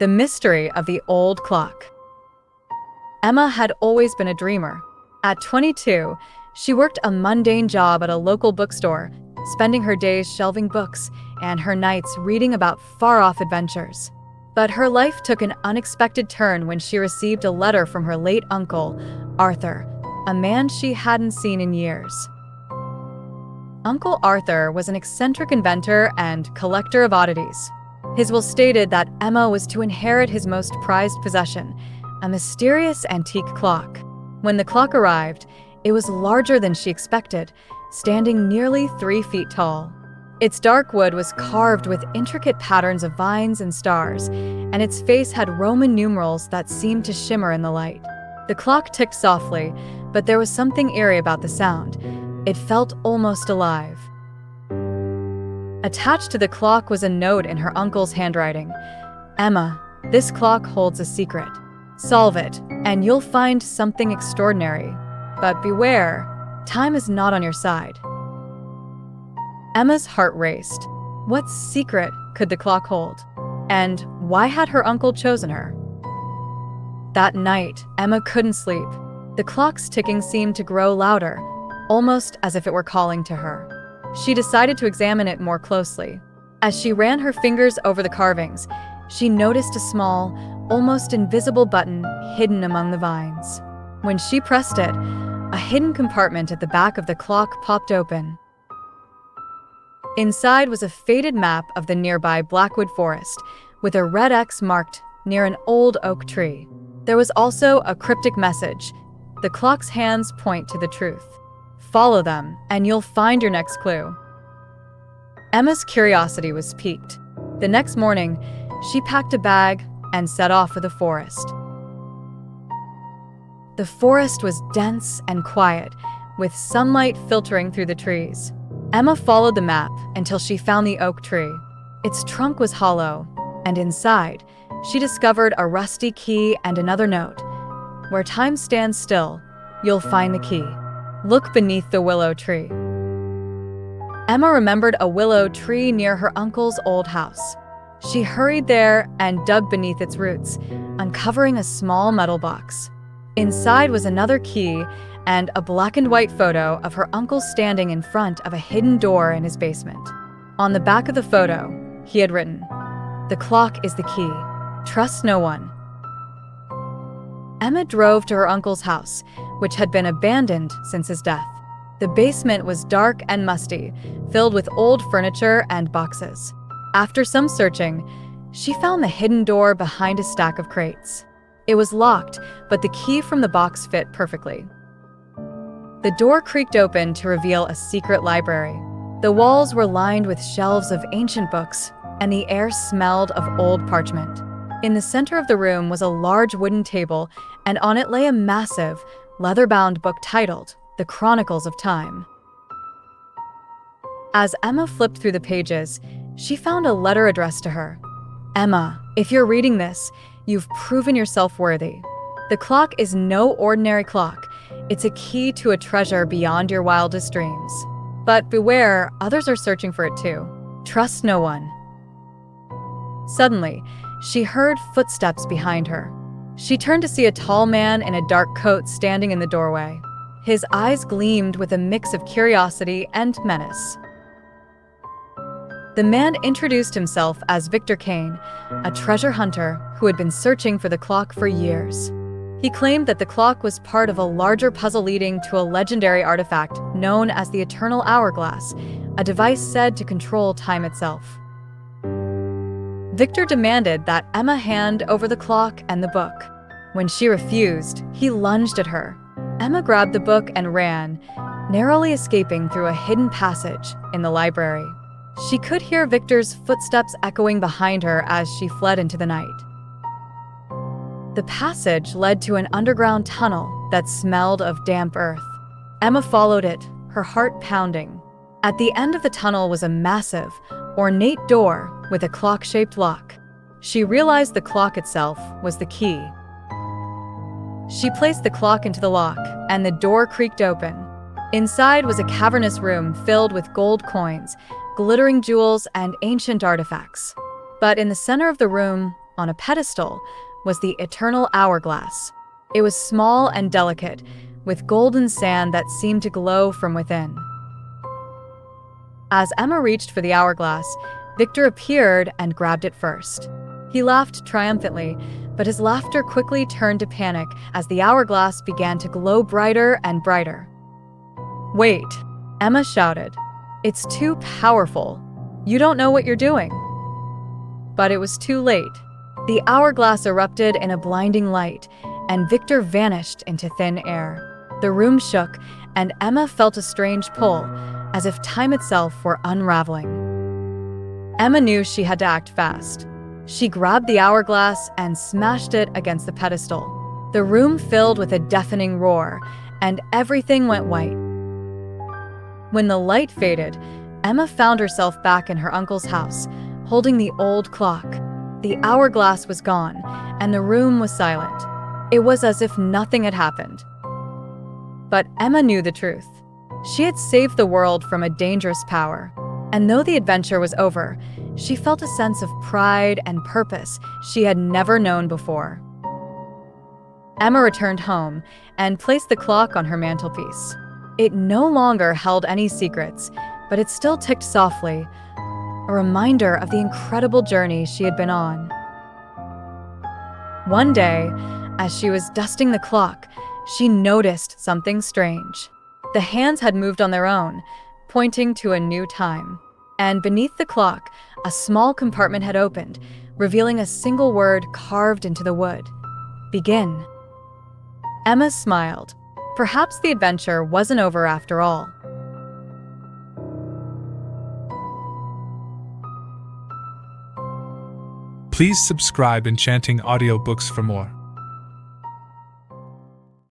The mystery of the old clock. Emma had always been a dreamer. At 22, she worked a mundane job at a local bookstore, spending her days shelving books and her nights reading about far-off adventures. But her life took an unexpected turn when she received a letter from her late uncle, Arthur, a man she hadn't seen in years. Uncle Arthur was an eccentric inventor and collector of oddities. His will stated that Emma was to inherit his most prized possession, a mysterious antique clock. When the clock arrived, it was larger than she expected, standing nearly 3 feet tall. Its dark wood was carved with intricate patterns of vines and stars, and its face had Roman numerals that seemed to shimmer in the light. The clock ticked softly, but there was something eerie about the sound. It felt almost alive. Attached to the clock was a note in her uncle's handwriting. "Emma, this clock holds a secret. Solve it, and you'll find something extraordinary. But beware, time is not on your side." Emma's heart raced. What secret could the clock hold? And why had her uncle chosen her? That night, Emma couldn't sleep. The clock's ticking seemed to grow louder, almost as if it were calling to her. She decided to examine it more closely. As she ran her fingers over the carvings, she noticed a small, almost invisible button hidden among the vines. When she pressed it, a hidden compartment at the back of the clock popped open. Inside was a faded map of the nearby Blackwood Forest, with a red X marked near an old oak tree. There was also a cryptic message. "The clock's hands point to the truth. Follow them, and you'll find your next clue." Emma's curiosity was piqued. The next morning, she packed a bag and set off for the forest. The forest was dense and quiet, with sunlight filtering through the trees. Emma followed the map until she found the oak tree. Its trunk was hollow, and inside, she discovered a rusty key and another note. "Where time stands still, you'll find the key. Look beneath the willow tree." Emma remembered a willow tree near her uncle's old house. She hurried there and dug beneath its roots, uncovering a small metal box. Inside was another key and a black and white photo of her uncle standing in front of a hidden door in his basement. On the back of the photo, he had written, "The clock is the key. Trust no one." Emma drove to her uncle's house, which had been abandoned since his death. The basement was dark and musty, filled with old furniture and boxes. After some searching, she found the hidden door behind a stack of crates. It was locked, but the key from the box fit perfectly. The door creaked open to reveal a secret library. The walls were lined with shelves of ancient books, and the air smelled of old parchment. In the center of the room was a large wooden table, and on it lay a massive, leather-bound book titled The Chronicles of Time. As Emma flipped through the pages, she found a letter addressed to her. "Emma, if you're reading this, you've proven yourself worthy. The clock is no ordinary clock. It's a key to a treasure beyond your wildest dreams. But beware, others are searching for it too. Trust no one." Suddenly, she heard footsteps behind her. She turned to see a tall man in a dark coat standing in the doorway. His eyes gleamed with a mix of curiosity and menace. The man introduced himself as Victor Kane, a treasure hunter who had been searching for the clock for years. He claimed that the clock was part of a larger puzzle leading to a legendary artifact known as the Eternal Hourglass, a device said to control time itself. Victor demanded that Emma hand over the clock and the book. When she refused, he lunged at her. Emma grabbed the book and ran, narrowly escaping through a hidden passage in the library. She could hear Victor's footsteps echoing behind her as she fled into the night. The passage led to an underground tunnel that smelled of damp earth. Emma followed it, her heart pounding. At the end of the tunnel was a massive, ornate door with a clock-shaped lock. She realized the clock itself was the key. She placed the clock into the lock, and the door creaked open. Inside was a cavernous room filled with gold coins, glittering jewels, and ancient artifacts. But in the center of the room on a pedestal, was the eternal hourglass. It was small and delicate, with golden sand that seemed to glow from within. As Emma reached for the hourglass, Victor appeared and grabbed it first. He laughed triumphantly, but his laughter quickly turned to panic as the hourglass began to glow brighter and brighter. "Wait," Emma shouted. "It's too powerful. You don't know what you're doing." But it was too late. The hourglass erupted in a blinding light, and Victor vanished into thin air. The room shook, and Emma felt a strange pull, as if time itself were unraveling. Emma knew she had to act fast. She grabbed the hourglass and smashed it against the pedestal. The room filled with a deafening roar, and everything went white. When the light faded, Emma found herself back in her uncle's house, holding the old clock. The hourglass was gone, and the room was silent. It was as if nothing had happened. But Emma knew the truth. She had saved the world from a dangerous power, and though the adventure was over, she felt a sense of pride and purpose she had never known before. Emma returned home and placed the clock on her mantelpiece. It no longer held any secrets, but it still ticked softly, a reminder of the incredible journey she had been on. One day, as she was dusting the clock, she noticed something strange. The hands had moved on their own, pointing to a new time. And beneath the clock, a small compartment had opened, revealing a single word carved into the wood: "Begin." Emma smiled. Perhaps the adventure wasn't over after all. Please subscribe Enchanting Audiobooks for more.